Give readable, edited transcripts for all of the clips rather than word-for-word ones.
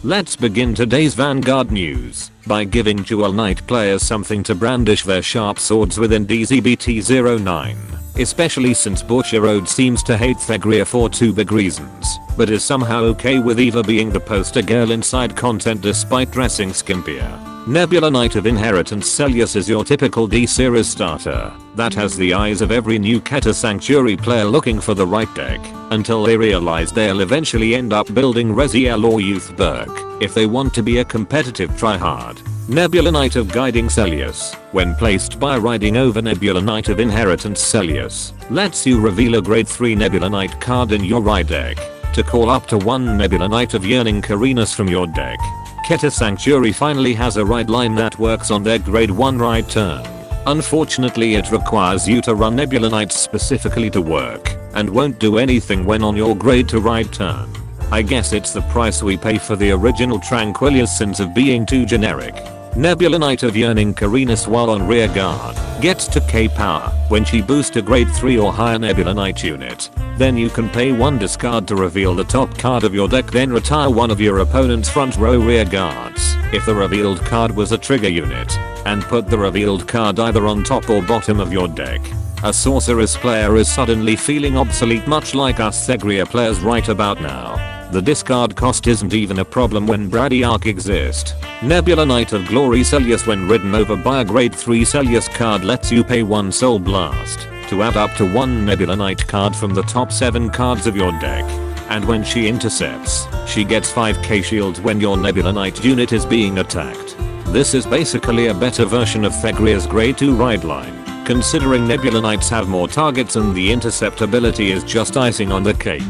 Let's begin today's Vanguard news by giving Dual Knight players something to brandish their sharp swords with in DZBT09, especially since Bushiroad seems to hate Thegria for two big reasons, but is somehow okay with Eva being the poster girl inside content despite dressing skimpier. Nebula Knight of Inheritance Celius is your typical D-series starter that has the eyes of every new Keta Sanctuary player looking for the right deck, until they realize they'll eventually end up building Reziel or Youth Berk if they want to be a competitive tryhard. Nebula Knight of Guiding Celius, when placed by riding over Nebula Knight of Inheritance Celius, lets you reveal a grade 3 Nebula Knight card in your right deck to call up to one Nebula Knight of Yearning Carinus from your deck. Keta Sanctuary finally has a ride line that works on their grade 1 ride turn. Unfortunately, it requires you to run Nebula Knights specifically to work, and won't do anything when on your grade 2 ride turn. I guess it's the price we pay for the original Tranquilia's sins of being too generic. Nebula Knight of Yearning Carinus while on rear guard gets to K power when she boosts a grade 3 or higher Nebula Knight unit. Then you can pay 1 discard to reveal the top card of your deck, then retire one of your opponent's front row rear guards if the revealed card was a trigger unit, and put the revealed card either on top or bottom of your deck. A sorceress player is suddenly feeling obsolete, much like us Thegria players right about now. The discard cost isn't even a problem when Bradyarch exist. Nebula Knight of Glory Celius when ridden over by a grade 3 Celius card lets you pay 1 Soul Blast to add up to 1 Nebula Knight card from the top 7 cards of your deck. And when she intercepts, she gets 5k shields when your Nebula Knight unit is being attacked. This is basically a better version of Thegria's grade 2 ride line, considering Nebula Knights have more targets and the intercept ability is just icing on the cake.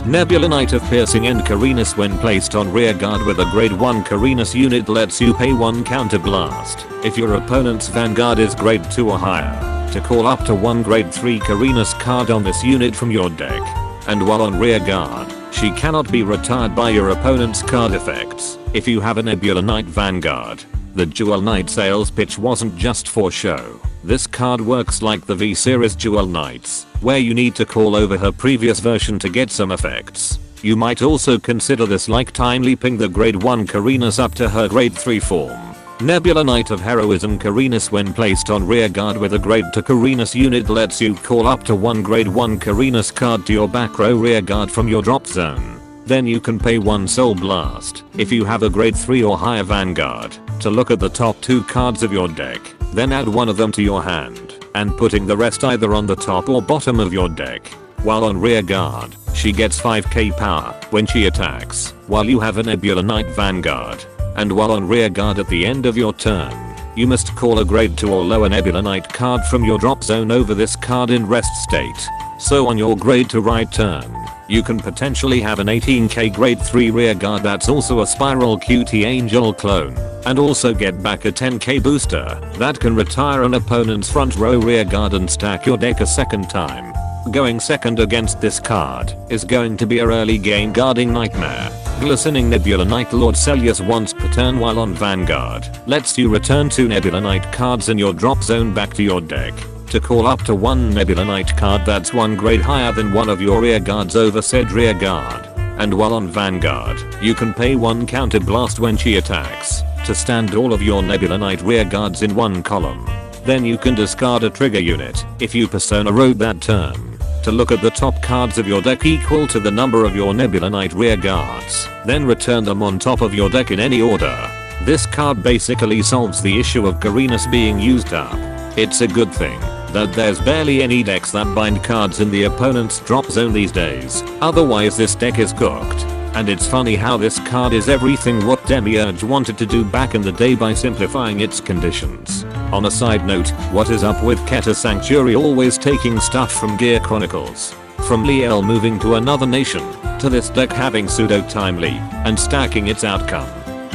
Nebula Knight of Piercing and Carinus when placed on rear guard with a grade 1 Carinus unit lets you pay 1 counter blast if your opponent's Vanguard is grade 2 or higher to call up to 1 grade 3 Carinus card on this unit from your deck. And while on rear guard, she cannot be retired by your opponent's card effects if you have a Nebula Knight Vanguard. The Dual Knight sales pitch wasn't just for show. This card works like the V-Series Dual Knights, where you need to call over her previous version to get some effects. You might also consider this like time leaping the grade 1 Carinus up to her grade 3 form. Nebula Knight of Heroism Carinus when placed on rear guard with a grade 2 Carinus unit lets you call up to 1 grade 1 Carinus card to your back row rear guard from your drop zone. Then you can pay 1 Soul Blast if you have a grade 3 or higher Vanguard to look at the top 2 cards of your deck, then add one of them to your hand, and putting the rest either on the top or bottom of your deck. While on rear guard, she gets 5k power when she attacks while you have a Nebula Knight Vanguard. And while on rear guard at the end of your turn, you must call a grade 2 or lower Nebula Knight card from your drop zone over this card in rest state. So on your grade 2 ride turn, you can potentially have an 18k grade 3 rear guard that's also a Spiral QT Angel clone, and also get back a 10k booster that can retire an opponent's front row rear guard and stack your deck a second time. Going second against this card is going to be a early game guarding nightmare. Glistening Nebula Knight Lord Celius once per turn while on Vanguard lets you return 2 Nebula Knight cards in your drop zone back to your deck to call up to 1 Nebula Knight card that's 1 grade higher than one of your rear guards over said rear guard. And while on Vanguard, you can pay 1 counter blast when she attacks to stand all of your Nebula Knight rear guards in 1 column. Then you can discard a trigger unit if you Persona Road that turn to look at the top cards of your deck equal to the number of your Nebula Knight rear guards, then return them on top of your deck in any order. This card basically solves the issue of Carinus being used up. It's a good thing that there's barely any decks that bind cards in the opponent's drop zone these days, otherwise this deck is cooked. And it's funny how this card is everything what Demiurge wanted to do back in the day by simplifying its conditions. On a side note, what is up with Keta Sanctuary always taking stuff from Gear Chronicles? From Liel moving to another nation, to this deck having pseudo time leap, and stacking its outcome.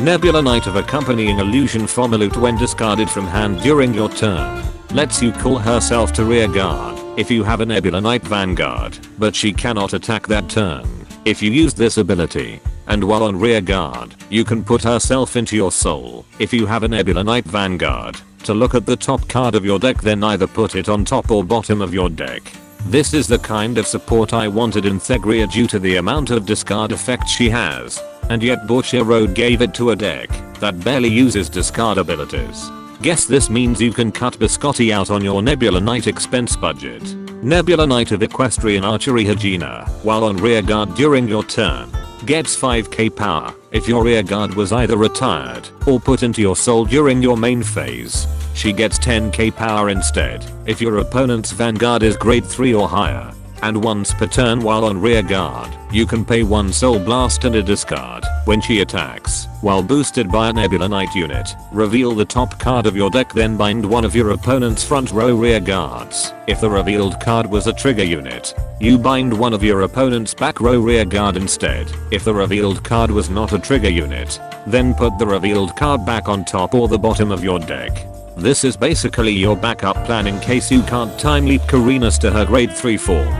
Nebula Knight of Accompanying Illusion Fomalute when discarded from hand during your turn lets you call herself to rear guard if you have a Nebula Knight Vanguard, but she cannot attack that turn if you use this ability. And while on rear guard, you can put herself into your soul if you have a Nebula Knight Vanguard to look at the top card of your deck, then either put it on top or bottom of your deck. This is the kind of support I wanted in Thegria due to the amount of discard effects she has. and yet Bushiroad gave it to a deck that barely uses discard abilities. Guess this means you can cut Biscotti out on your Nebula Knight expense budget. Nebula Knight of Equestrian Archery Hagina, while on rearguard during your turn, gets 5k power if your rearguard was either retired or put into your soul during your main phase. She gets 10k power instead if your opponent's Vanguard is grade 3 or higher. And once per turn while on rearguard, you can pay 1 soul blast and a discard when she attacks, while boosted by a Nebula Knight unit. Reveal the top card of your deck, then bind one of your opponent's front row rearguards. If the revealed card was a trigger unit, you bind one of your opponent's back row rearguard instead. If the revealed card was not a trigger unit, then put the revealed card back on top or the bottom of your deck. This is basically your backup plan in case you can't time leap Karinas to her grade 3 form.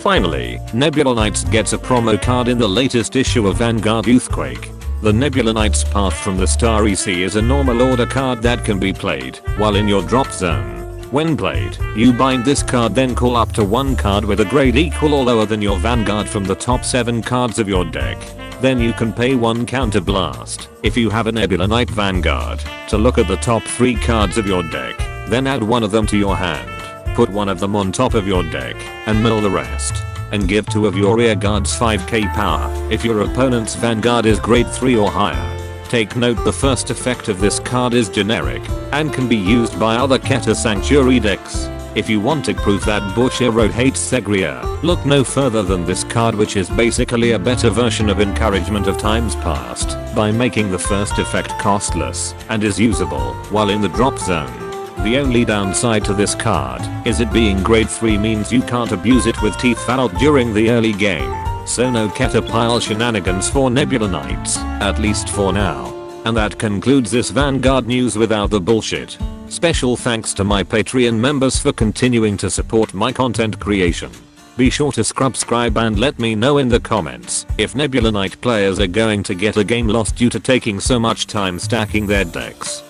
Finally, Nebula Knights gets a promo card in the latest issue of Vanguard Youthquake. The Nebula Knight's Path from the Starry Sea is a normal order card that can be played while in your drop zone. When played, you bind this card, then call up to 1 card with a grade equal or lower than your Vanguard from the top 7 cards of your deck. Then you can pay 1 counter blast if you have a Nebula Knight Vanguard to look at the top 3 cards of your deck, then add one of them to your hand. Put one of them on top of your deck and mill the rest, and give 2 of your rearguards 5k power if your opponent's Vanguard is grade 3 or higher. Take note, the first effect of this card is generic and can be used by other Keta Sanctuary decks. If you want to prove that Bushiroad hates Segria, look no further than this card, which is basically a better version of Encouragement of Times Past by making the first effect costless and is usable while in the drop zone. The only downside to this card is it being grade 3 means you can't abuse it with teeth out during the early game, so no Caterpillar shenanigans for Nebula Knights, at least for now. And that concludes this Vanguard news without the bullshit. Special thanks to my Patreon members for continuing to support my content creation. Be sure to subscribe and let me know in the comments if Nebula Knight players are going to get a game lost due to taking so much time stacking their decks.